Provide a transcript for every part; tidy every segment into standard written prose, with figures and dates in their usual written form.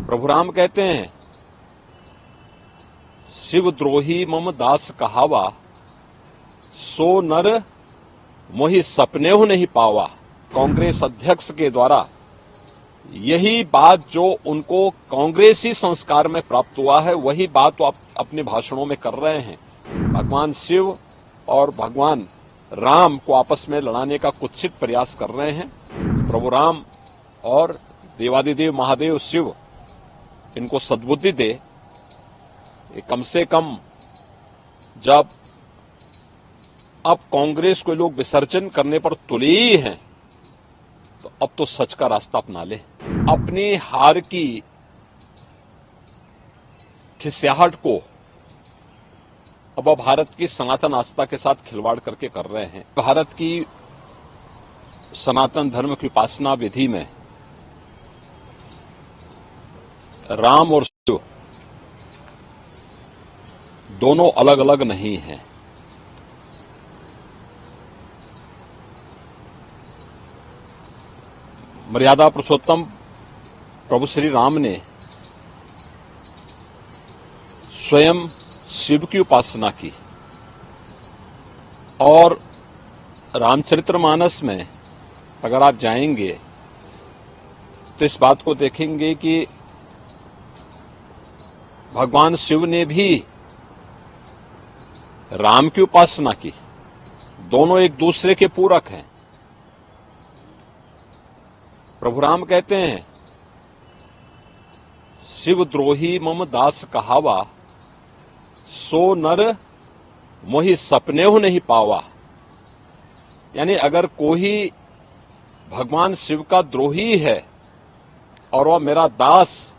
प्रभु राम कहते हैं, शिव द्रोही मम दास कहावा, सो नर मोहि सपनेहु नहीं पावा। कांग्रेस अध्यक्ष के द्वारा यही बात जो उनको कांग्रेसी संस्कार में प्राप्त हुआ है, वही बात वो अपने भाषणों में कर रहे हैं। भगवान शिव और भगवान राम को आपस में लड़ाने का कुत्सित प्रयास कर रहे हैं। प्रभु राम और देवादिदेव महादेव शिव इनको सद्बुद्धि दे। कम से कम जब अब कांग्रेस को लोग विसर्जन करने पर तुले ही हैं, तो अब तो सच का रास्ता अपना ले। अपनी हार की खिसियाहट को अब भारत की सनातन आस्था के साथ खिलवाड़ करके कर रहे हैं। भारत की सनातन धर्म की उपासना विधि में राम और शिव दोनों अलग अलग नहीं हैं। मर्यादा पुरुषोत्तम प्रभु श्री राम ने स्वयं शिव की उपासना की और रामचरितमानस में अगर आप जाएंगे तो इस बात को देखेंगे कि भगवान शिव ने भी राम की उपासना की। दोनों एक दूसरे के पूरक हैं। प्रभु राम कहते हैं, शिव द्रोही मम दास कहावा, सो नर मोहि सपनेहु नहीं पावा। यानी अगर कोई भगवान शिव का द्रोही है और वह मेरा दास,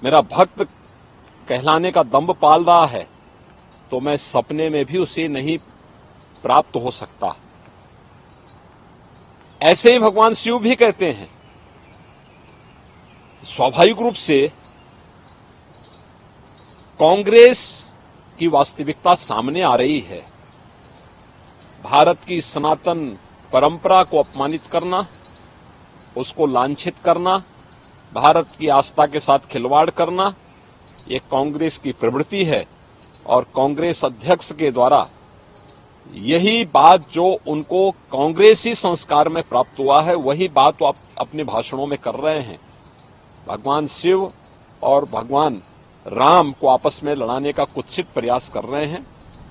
मेरा भक्त कहलाने का दंभ पाल रहा है, तो मैं सपने में भी उसे नहीं प्राप्त हो सकता। ऐसे ही भगवान शिव भी कहते हैं। स्वाभाविक रूप से कांग्रेस की वास्तविकता सामने आ रही है। भारत की सनातन परंपरा को अपमानित करना, उसको लांछित करना, भारत की आस्था के साथ खिलवाड़ करना, ये कांग्रेस की प्रवृत्ति है। और कांग्रेस अध्यक्ष के द्वारा यही बात जो उनको कांग्रेसी संस्कार में प्राप्त हुआ है, वही बात वो अपने भाषणों में कर रहे हैं। भगवान शिव और भगवान राम को आपस में लड़ाने का कुत्सित प्रयास कर रहे हैं।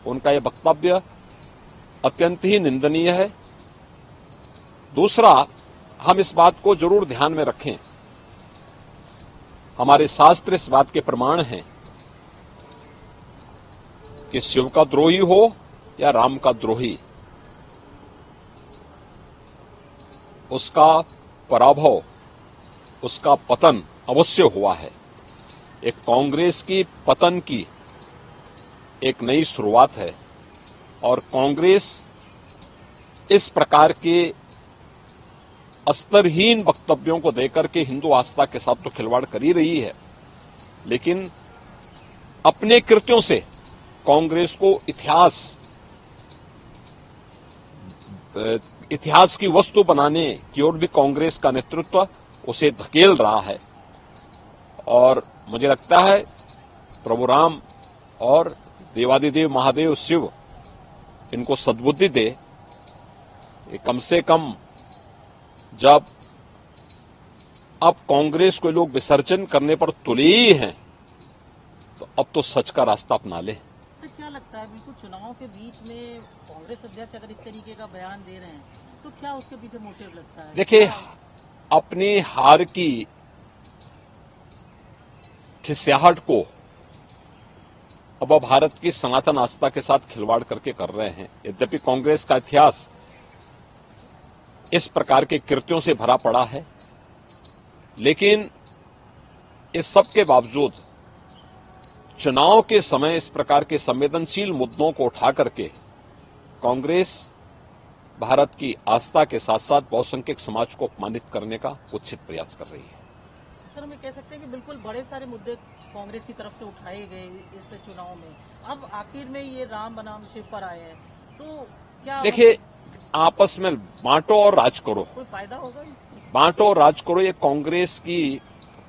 उनका यह वक्तव्य अत्यंत ही निंदनीय है। दूसरा, हम इस बात को जरूर ध्यान में रखें, हमारे शास्त्र इस बात के प्रमाण हैं कि शिव का द्रोही हो या राम का द्रोही, उसका पराभव, उसका पतन अवश्य हुआ है। एक कांग्रेस की पतन की एक नई शुरुआत है और कांग्रेस इस प्रकार के स्तरहीन वक्तव्यों को देकर के हिंदू आस्था के साथ तो खिलवाड़ कर ही रही है, लेकिन अपने कृत्यों से कांग्रेस को इतिहास की वस्तु बनाने की ओर भी कांग्रेस का नेतृत्व उसे धकेल रहा है। और मुझे लगता है प्रभु राम और देवादिदेव महादेव शिव इनको सद्बुद्धि दे। कम से कम जब अब कांग्रेस को लोग विसर्जन करने पर तुले ही हैं, तो अब तो सच का रास्ता अपना ले। सर, क्या लगता है, बिल्कुल चुनाव के बीच में कांग्रेस अध्यक्ष अगर इस तरीके का बयान दे रहे हैं, तो क्या उसके पीछे मोटिव लगता है? देखिए, अपनी हार की खिसियाहट को अब भारत की सनातन आस्था के साथ खिलवाड़ करके कर रहे हैं। यद्यपि कांग्रेस का इतिहास इस प्रकार के कृत्यों से भरा पड़ा है, लेकिन इस सब के बावजूद चुनाव के समय इस प्रकार के संवेदनशील मुद्दों को उठा करके कांग्रेस भारत की आस्था के साथ साथ बहुसंख्यक समाज को अपमानित करने का कुत्सित प्रयास कर रही है। सर, हम कह सकते हैं कि बिल्कुल बड़े सारे मुद्दे कांग्रेस की तरफ से उठाए गए इस चुनाव में, अब आखिर में ये राम बनाम शिव पर आए हैं, तो क्या देखिए, आपस में बांटो और राज करो, कोई फायदा होगा? बांटो और राज करो, ये कांग्रेस की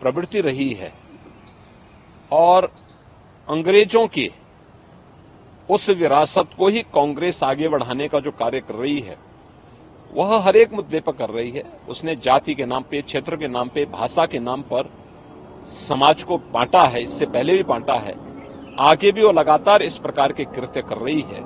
प्रवृत्ति रही है। और अंग्रेजों की उस विरासत को ही कांग्रेस आगे बढ़ाने का जो कार्य कर रही है वह हर एक मुद्दे पर कर रही है। उसने जाति के नाम पे, क्षेत्र के नाम पे, भाषा के नाम पर समाज को बांटा है, इससे पहले भी बांटा है, आगे भी वो लगातार इस प्रकार के कृत्य कर रही है।